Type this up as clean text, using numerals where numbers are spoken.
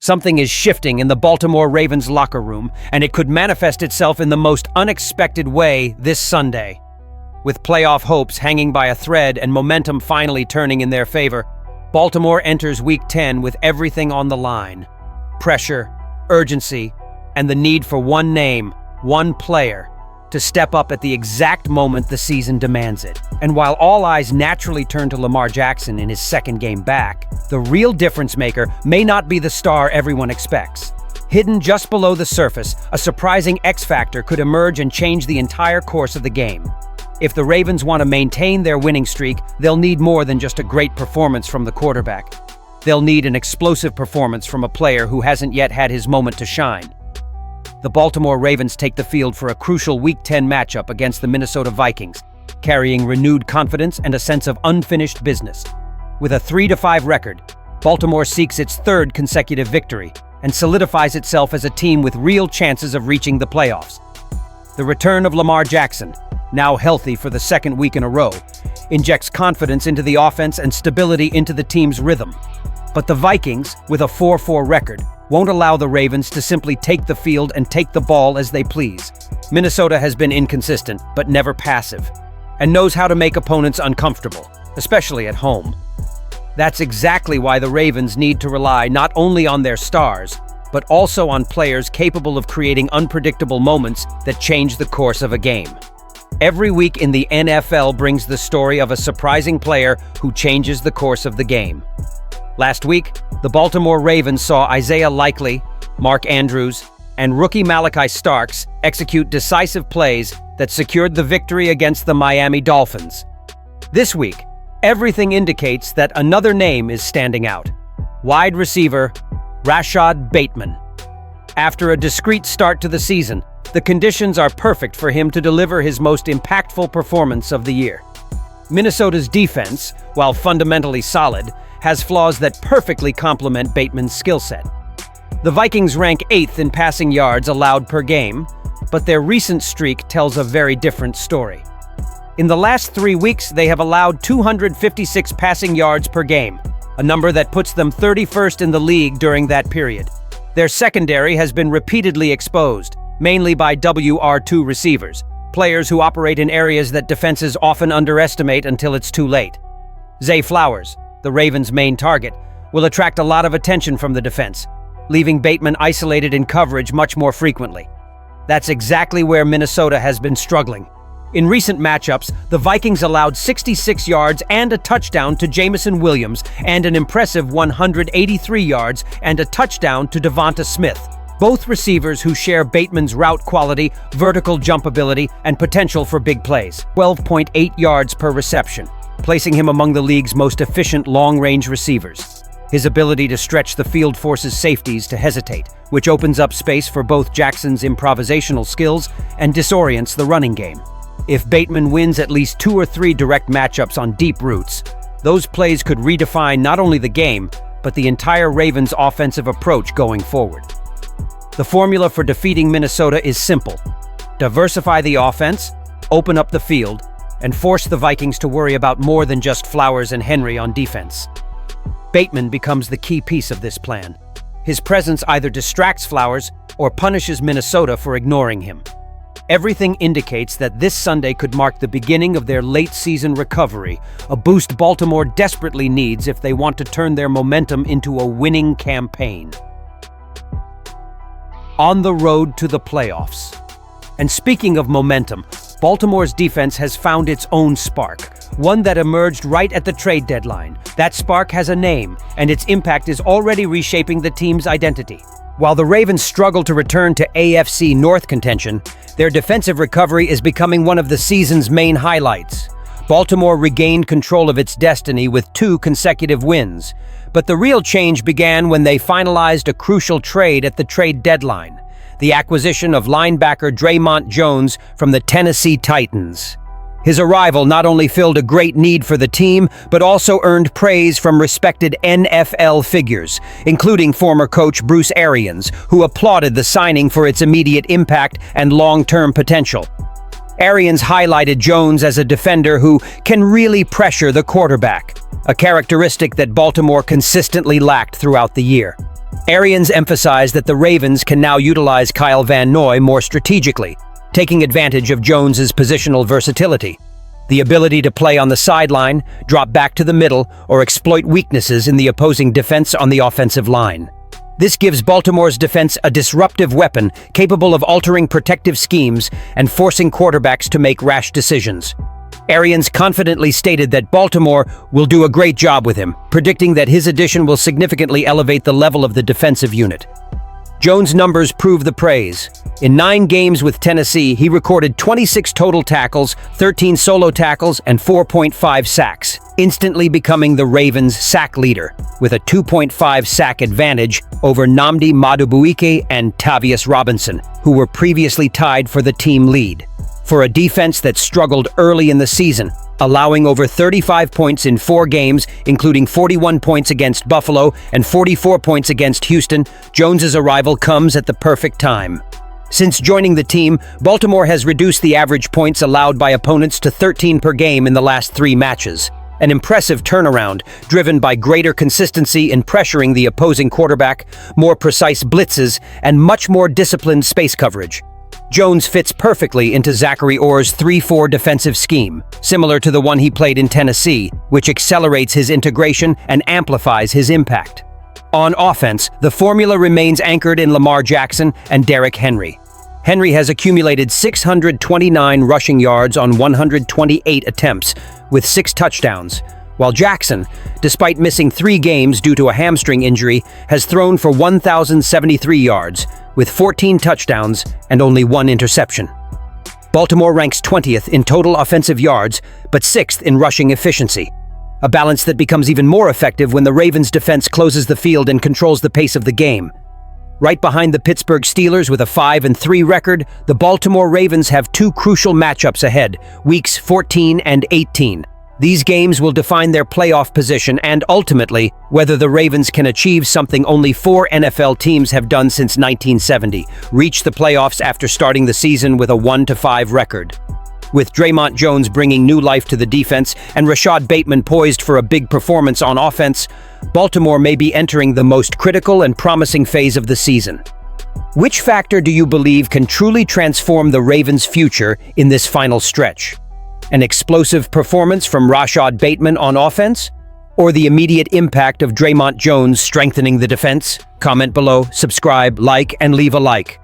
Something is shifting in the Baltimore Ravens locker room, and it could manifest itself in the most unexpected way this Sunday. With playoff hopes hanging by a thread and momentum finally turning in their favor, Baltimore enters Week 10 with everything on the line. Pressure, urgency, and the need for one name, one player, to step up at the exact moment the season demands it. And while all eyes naturally turn to Lamar Jackson in his second game back, the real difference maker may not be the star everyone expects. Hidden just below the surface, a surprising X factor could emerge and change the entire course of the game. If the Ravens want to maintain their winning streak, they'll need more than just a great performance from the quarterback. They'll need an explosive performance from a player who hasn't yet had his moment to shine. The Baltimore Ravens take the field for a crucial Week 10 matchup against the Minnesota Vikings, carrying renewed confidence and a sense of unfinished business. With a 3-5 record, Baltimore seeks its third consecutive victory and solidifies itself as a team with real chances of reaching the playoffs. The return of Lamar Jackson, now healthy for the second week in a row, injects confidence into the offense and stability into the team's rhythm. But the Vikings, with a 4-4 record, won't allow the Ravens to simply take the field and take the ball as they please. Minnesota has been inconsistent, but never passive, and knows how to make opponents uncomfortable, especially at home. That's exactly why the Ravens need to rely not only on their stars, but also on players capable of creating unpredictable moments that change the course of a game. Every week in the NFL brings the story of a surprising player who changes the course of the game. Last week, the Baltimore Ravens saw Isaiah Likely, Mark Andrews, and rookie Malachi Starks execute decisive plays that secured the victory against the Miami Dolphins. This week, everything indicates that another name is standing out: wide receiver Rashad Bateman. After a discreet start to the season, the conditions are perfect for him to deliver his most impactful performance of the year. Minnesota's defense, while fundamentally solid, has flaws that perfectly complement Bateman's skill set. The Vikings rank 8th in passing yards allowed per game, but their recent streak tells a very different story. In the last 3 weeks, they have allowed 256 passing yards per game, a number that puts them 31st in the league during that period. Their secondary has been repeatedly exposed, mainly by WR2 receivers, players who operate in areas that defenses often underestimate until it's too late. Zay Flowers, the Ravens' main target, will attract a lot of attention from the defense, leaving Bateman isolated in coverage much more frequently. That's exactly where Minnesota has been struggling. In recent matchups, the Vikings allowed 66 yards and a touchdown to Jamison Williams and an impressive 183 yards and a touchdown to Devonta Smith, both receivers who share Bateman's route quality, vertical jump ability, and potential for big plays. 12.8 yards per reception, placing him among the league's most efficient long-range receivers. His ability to stretch the field forces safeties to hesitate, which opens up space for both Jackson's improvisational skills and disorients the running game. If Bateman wins at least 2 or 3 direct matchups on deep routes, those plays could redefine not only the game, but the entire Ravens' offensive approach going forward. The formula for defeating Minnesota is simple: diversify the offense, open up the field, and force the Vikings to worry about more than just Flowers and Henry on defense. Bateman becomes the key piece of this plan. His presence either distracts Flowers or punishes Minnesota for ignoring him. Everything indicates that this Sunday could mark the beginning of their late-season recovery, a boost Baltimore desperately needs if they want to turn their momentum into a winning campaign. On the road to the playoffs. And speaking of momentum, Baltimore's defense has found its own spark, one that emerged right at the trade deadline. That spark has a name, and its impact is already reshaping the team's identity. While the Ravens struggle to return to AFC North contention, their defensive recovery is becoming one of the season's main highlights. Baltimore regained control of its destiny with 2 consecutive wins, but the real change began when they finalized a crucial trade at the trade deadline: the acquisition of linebacker Draymond Jones from the Tennessee Titans. His arrival not only filled a great need for the team, but also earned praise from respected NFL figures, including former coach Bruce Arians, who applauded the signing for its immediate impact and long-term potential. Arians highlighted Jones as a defender who can really pressure the quarterback, a characteristic that Baltimore consistently lacked throughout the year. Arians emphasized that the Ravens can now utilize Kyle Van Noy more strategically, taking advantage of Jones's positional versatility. The ability to play on the sideline, drop back to the middle, or exploit weaknesses in the opposing defense on the offensive line. This gives Baltimore's defense a disruptive weapon capable of altering protective schemes and forcing quarterbacks to make rash decisions. Arians confidently stated that Baltimore will do a great job with him, predicting that his addition will significantly elevate the level of the defensive unit. Jones' numbers prove the praise. In 9 games with Tennessee, he recorded 26 total tackles, 13 solo tackles, and 4.5 sacks, instantly becoming the Ravens' sack leader, with a 2.5 sack advantage over Nnamdi Madubuike and Tavius Robinson, who were previously tied for the team lead. For a defense that struggled early in the season, allowing over 35 points in 4 games, including 41 points against Buffalo and 44 points against Houston, Jones's arrival comes at the perfect time. Since joining the team, Baltimore has reduced the average points allowed by opponents to 13 per game in the last 3 matches. An impressive turnaround, driven by greater consistency in pressuring the opposing quarterback, more precise blitzes, and much more disciplined space coverage. Jones fits perfectly into Zachary Orr's 3-4 defensive scheme, similar to the one he played in Tennessee, which accelerates his integration and amplifies his impact. On offense, the formula remains anchored in Lamar Jackson and Derrick Henry. Henry has accumulated 629 rushing yards on 128 attempts, with 6 touchdowns, while Jackson, despite missing 3 games due to a hamstring injury, has thrown for 1,073 yards, with 14 touchdowns and only 1 interception. Baltimore ranks 20th in total offensive yards, but 6th in rushing efficiency, a balance that becomes even more effective when the Ravens' defense closes the field and controls the pace of the game. Right behind the Pittsburgh Steelers with a 5-3 record, the Baltimore Ravens have 2 crucial matchups ahead, weeks 14 and 18. These games will define their playoff position and, ultimately, whether the Ravens can achieve something only 4 NFL teams have done since 1970, reach the playoffs after starting the season with a 1-5 record. With Dre'Mont Jones bringing new life to the defense and Rashad Bateman poised for a big performance on offense, Baltimore may be entering the most critical and promising phase of the season. Which factor do you believe can truly transform the Ravens' future in this final stretch? An explosive performance from Rashad Bateman on offense? Or the immediate impact of Dre'Mont Jones strengthening the defense? Comment below, subscribe, like, and leave a like.